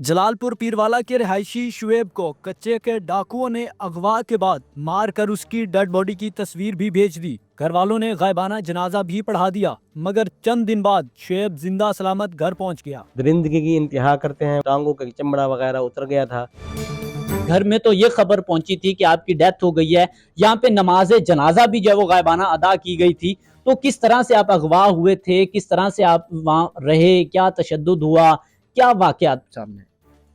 जलालपुर पीरवाला के रिहायशी शुएब को कच्चे के डाकुओं ने अगवा के बाद मारकर उसकी डेड बॉडी की तस्वीर भी भेज दी। घर वालों ने गायबाना जनाजा भी पढ़ा दिया, मगर चंद दिन बाद शुएब जिंदा सलामत घर पहुंच गया। दरिंदगी की इंतहा करते हैं, टांगों का चमड़ा वगैरह उतर गया था। घर में तो ये खबर पहुंची थी कि आपकी डेथ हो गई है। यहाँ पे नमाज जनाजा भी जो है वो गायबाना अदा की गई थी। तो किस तरह से आप अगवा हुए थे, किस तरह से आप वहाँ रहे, क्या तशद्दुद हुआ, क्या वाकयात सामने?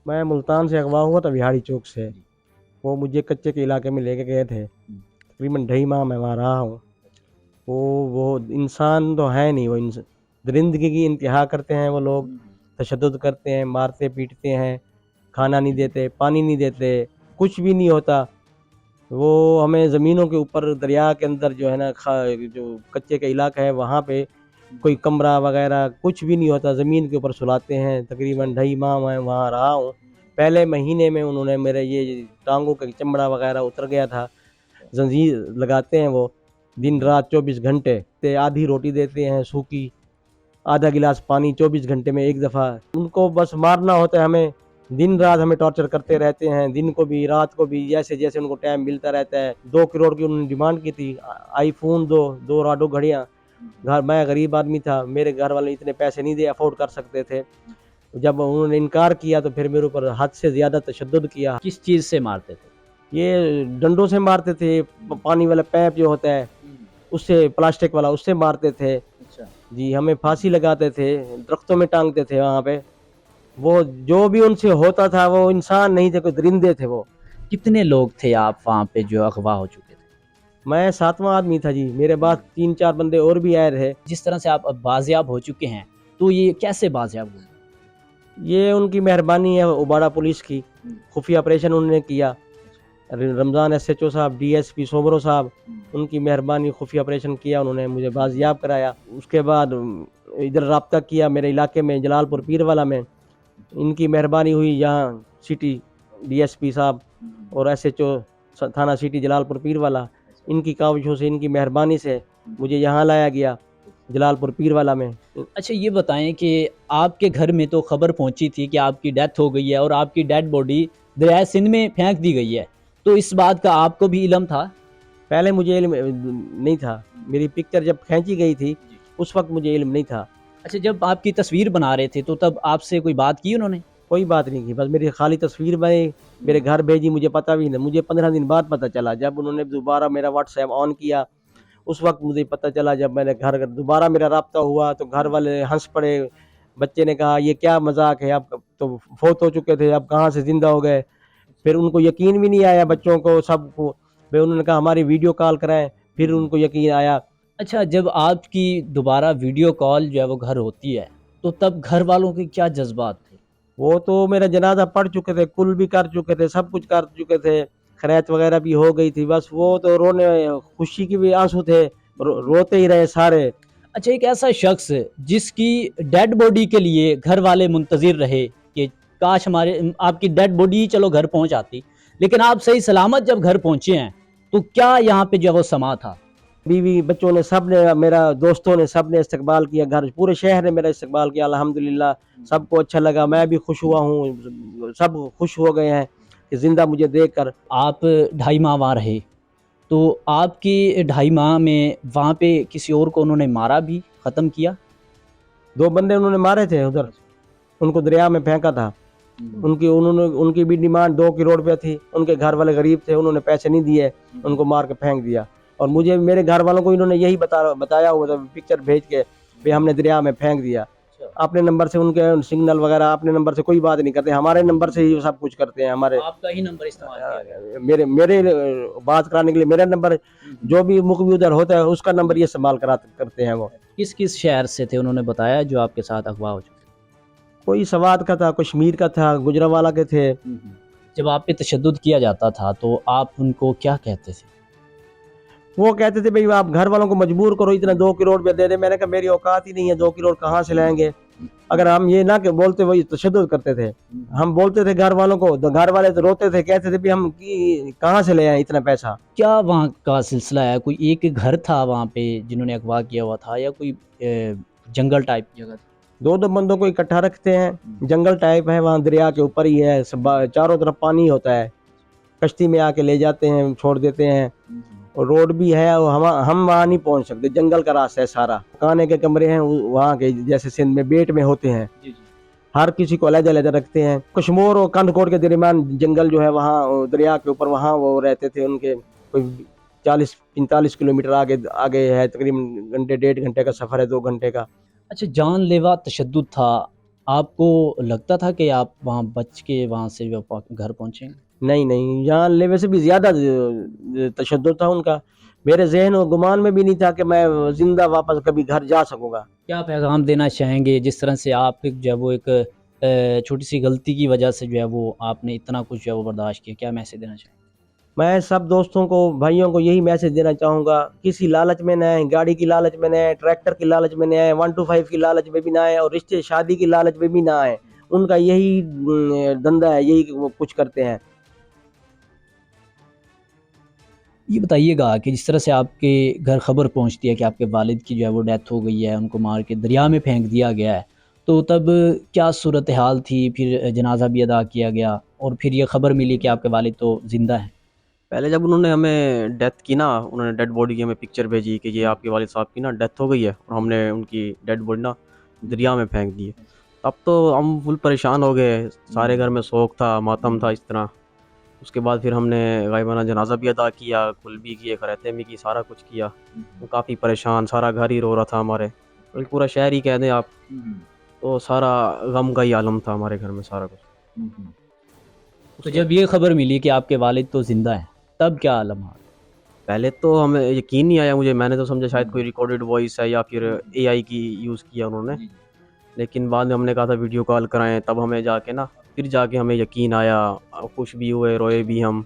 मैं मुल्तान से अगवा हुआ था, बिहारी चौक से। वो मुझे कच्चे के इलाके में लेके गए थे। तकरीबन 2.5 माह मैं वहाँ रहा हूँ। वो इंसान तो है नहीं, वो दरिंदगी की इंतहा करते हैं। वो लोग तशद्दुद करते हैं, मारते पीटते हैं, खाना नहीं देते, पानी नहीं देते, कुछ भी नहीं होता। वो हमें ज़मीनों के ऊपर दरिया के अंदर जो है ना, जो कच्चे का इलाका है वहाँ पे कोई कमरा वगैरह कुछ भी नहीं होता, ज़मीन के ऊपर सुलाते हैं। तकरीबन 2.5 माह मैं वहाँ रहा हूँ। पहले महीने में उन्होंने मेरे ये टांगों का चमड़ा वगैरह उतर गया था। जंजीर लगाते हैं वो, दिन रात 24 घंटे। आधी रोटी देते हैं सूखी, आधा गिलास पानी 24 घंटे में एक दफ़ा। उनको बस मारना होता है हमें। दिन रात हमें टॉर्चर करते रहते हैं, दिन को भी रात को भी, जैसे जैसे उनको टाइम मिलता रहता है। 2 करोड़ की उन्होंने डिमांड की थी। आईफोन दो राडो घड़ियाँ। मैं गरीब आदमी था, मेरे घर वाले इतने पैसे नहीं दे अफोर्ड कर सकते थे। जब उन्होंने इनकार किया तो फिर मेरे ऊपर हद से ज़्यादा तशद्दुद किया। किस चीज़ से मारते थे? ये डंडों से मारते थे, पानी वाला पैप जो होता है उससे, प्लास्टिक वाला, उससे मारते थे। अच्छा। जी, हमें फांसी लगाते थे, दरख्तों में टांगते थे वहाँ पे। वो जो भी उनसे होता था, वो इंसान नहीं थे, कोई दरिंदे थे वो। कितने लोग थे आप वहाँ पे जो अगवा हो चुके थे? मैं 7वां आदमी था जी। मेरे बाद 3-4 बंदे और भी आए रहे। जिस तरह से आप अब बाजियाब हो चुके हैं, तो ये कैसे बाजियाब हुए? ये उनकी मेहरबानी है, उबाड़ा पुलिस की। खुफिया ऑपरेशन उन्होंने किया। रमज़ान SHO साहब, DSP सोमरो साहब, उनकी मेहरबानी, खुफिया ऑपरेशन किया, उन्होंने मुझे बाजियाब कराया। उसके बाद इधर रब्ता किया मेरे इलाके में, जलालपुर पीरवाला में। इनकी मेहरबानी हुई, यहाँ सिटी DSP साहब और SHO थाना सिटी जलालपुर पीरवाला, इनकी काविशों से, इनकी मेहरबानी से मुझे यहाँ लाया गया, जलालपुर पीरवाला में। अच्छा, ये बताएं कि आपके घर में तो खबर पहुंची थी कि आपकी डेथ हो गई है और आपकी डेड बॉडी दरिया सिंध में फेंक दी गई है, तो इस बात का आपको भी इल्म था? पहले मुझे इल्म नहीं था। मेरी पिक्चर जब खींची गई थी उस वक्त मुझे इल्म नहीं था। अच्छा, जब आपकी तस्वीर बना रहे थे तो तब आपसे कोई बात की उन्होंने? कोई बात नहीं की, बस मेरी खाली तस्वीर बनी, मेरे घर भेजी, मुझे पता भी नहीं। मुझे 15 दिन बाद पता चला, जब उन्होंने दोबारा मेरा व्हाट्सएप ऑन किया, उस वक्त मुझे पता चला। जब मैंने घर दोबारा मेरा रब्ता हुआ तो घर वाले हंस पड़े। बच्चे ने कहा ये क्या मजाक है, अब तो फौत हो चुके थे, अब कहाँ से जिंदा हो गए। फिर उनको यकीन भी नहीं आया, बच्चों को, सबको। फिर उन्होंने कहा हमारी वीडियो कॉल कराएं, फिर उनको यकीन आया। अच्छा, जब आपकी दोबारा वीडियो कॉल जो है वो घर होती है, तो तब घर वालों के क्या जज्बात थे? वो तो मेरा जनाजा पढ़ चुके थे, कुल भी कर चुके थे, सब कुछ कर चुके थे, खैरात वगैरह भी हो गई थी। बस वो तो रोने, खुशी के भी आंसू थे, रोते ही रहे सारे। अच्छा, एक ऐसा शख्स जिसकी डेड बॉडी के लिए घर वाले मुंतजिर रहे कि काश हमारे आपकी डेड बॉडी ही चलो घर पहुंच आती, लेकिन आप सही सलामत जब घर पहुंचे हैं, तो क्या यहाँ पे जो वो समा था? बीवी बच्चों ने, सब ने, मेरा दोस्तों ने, सब ने इस्तकबाल किया। घर पूरे शहर ने मेरा इस्तकबाल किया, अल्हम्दुलिल्लाह। सबको अच्छा लगा, मैं भी खुश हुआ हूँ, सब खुश हो गए हैं कि जिंदा मुझे देखकर। आप 2.5 माह वहाँ रहे, तो आपकी 2.5 माह में वहाँ पे किसी और को उन्होंने मारा भी, ख़त्म किया? 2 बंदे उन्होंने मारे थे उधर, उनको दरिया में फेंका था। उनकी भी डिमांड 2 करोड़ रुपये थी। उनके घर वाले गरीब थे, उन्होंने पैसे नहीं दिए, उनको मार के फेंक दिया। और मुझे, मेरे घर वालों को इन्होंने यही बताया हुआ था, पिक्चर भेज के, भाई हमने दरिया में फेंक दिया। अपने नंबर से, उनके सिग्नल वगैरह अपने नंबर से कोई बात नहीं करते, हमारे नंबर से ही सब कुछ करते हैं। हमारे, आपका ही नंबर इस्तेमाल किया? मेरे बात कराने के लिए मेरा नंबर, जो भी मुखबिर उधर होता है उसका नंबर ये इस्तेमाल करते हैं वो। किस किस शहर से थे उन्होंने बताया जो आपके साथ अगवा हो चुके? कोई सवात का था, कश्मीर का था, गुजरावाला के थे। जब आप पे तशद्दुद किया जाता था तो आप उनको क्या कहते थे? वो कहते थे भाई आप घर वालों को मजबूर करो, इतना 2 करोड़ रुपये दे दे। मैंने कहा मेरी औकात ही नहीं है, 2 करोड़ कहाँ से लाएंगे। अगर हम ये ना बोलते, वही तशद्दुद करते थे। हम बोलते थे घर वालों को, तो घर वाले तो रोते थे, कहते थे भाई हम कहाँ से ले आए इतना पैसा। क्या वहाँ का सिलसिला है? कोई एक घर था वहाँ पे जिन्होंने अगवा किया हुआ था, या कोई जंगल टाइप जगह थी? दो दो बंदों को इकट्ठा रखते हैं, जंगल टाइप है, वहाँ दरिया के ऊपर ही है, सब चारों तरफ पानी होता है, कश्ती में आके ले जाते हैं, छोड़ देते हैं, और रोड भी है, और हम वहाँ नहीं पहुँच सकते, जंगल का रास्ता है सारा, खाने के कमरे हैं वहाँ के, जैसे सिंध में बेट में होते हैं, हर किसी को अलग अलग रखते हैं। कश्मीर और कंदकोट के दरमियान जंगल जो है, वहाँ दरिया के ऊपर, वहाँ वो रहते थे, उनके कोई 40-45 किलोमीटर आगे आगे है, तकरीबन घंटे 1.5 घंटे का सफ़र है, 2 घंटे का। अच्छा, जानलेवा तशद्दुद था, आपको लगता था कि आप वहाँ बच के वहाँ से जो घर पहुँचेंगे? नहीं, यहाँ लेवे से भी ज़्यादा तशद्दुद था उनका। मेरे ज़हन और गुमान में भी नहीं था कि मैं ज़िंदा वापस कभी घर जा सकूँगा। क्या पैगाम देना चाहेंगे जिस तरह से आप जो है वो एक छोटी सी गलती की वजह से जो है वो आपने इतना कुछ जो है वो बर्दाश्त किया, क्या मैसेज देना चाहेंगे? मैं सब दोस्तों को, भाइयों को यही मैसेज देना चाहूँगा, किसी लालच में न आए, गाड़ी की लालच में न आए, ट्रैक्टर की लालच में न आए, 125 की लालच में भी ना आए, और रिश्ते शादी की लालच में भी ना आए। उनका यही धंधा है, यही वो कुछ करते हैं। ये बताइएगा कि जिस तरह से आपके घर खबर पहुंचती है कि आपके वालिद की जो है वो डेथ हो गई है, उनको मार के दरिया में फेंक दिया गया है, तो तब क्या सूरत हाल थी? फिर जनाजा भी अदा किया गया और फिर ये खबर मिली कि आपके वालिद तो ज़िंदा हैं। पहले जब उन्होंने हमें डेथ की ना, उन्होंने डेड बॉडी की हमें पिक्चर भेजी कि ये आपके वालिद साहब की ना डेथ हो गई है, और हमने उनकी डेड बॉडी ना दरिया में फेंक दी है। तब तो हम फुल परेशान हो गए, सारे घर में शोक था, मातम था इस तरह। उसके बाद फिर हमने गायबाना जनाजा भी अदा किया, कुल भी किए, खैरातें भी की, सारा कुछ किया। तो काफ़ी परेशान, सारा घर ही रो रहा था हमारे, बल्कि पूरा शहर ही कह दें आप, तो सारा गम का ही आलम था हमारे घर में, सारा कुछ। तो जब ये खबर मिली कि आपके वालिद तो ज़िंदा हैं, तब क्या लम्हा? पहले तो हमें यकीन नहीं आया मुझे, मैंने तो समझा शायद कोई रिकॉर्डेड वॉइस है या फिर एआई की यूज़ किया उन्होंने। लेकिन बाद में हमने कहा था वीडियो कॉल कराएं, तब हमें जाके ना, फिर जाके हमें यकीन आया, खुश भी हुए, रोए भी हम।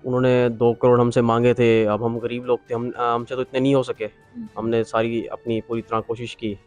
उन्होंने 2 करोड़ हमसे मांगे थे, अब हम गरीब लोग थे, हमसे तो इतने नहीं हो सके। हमने सारी अपनी पूरी तरह कोशिश की।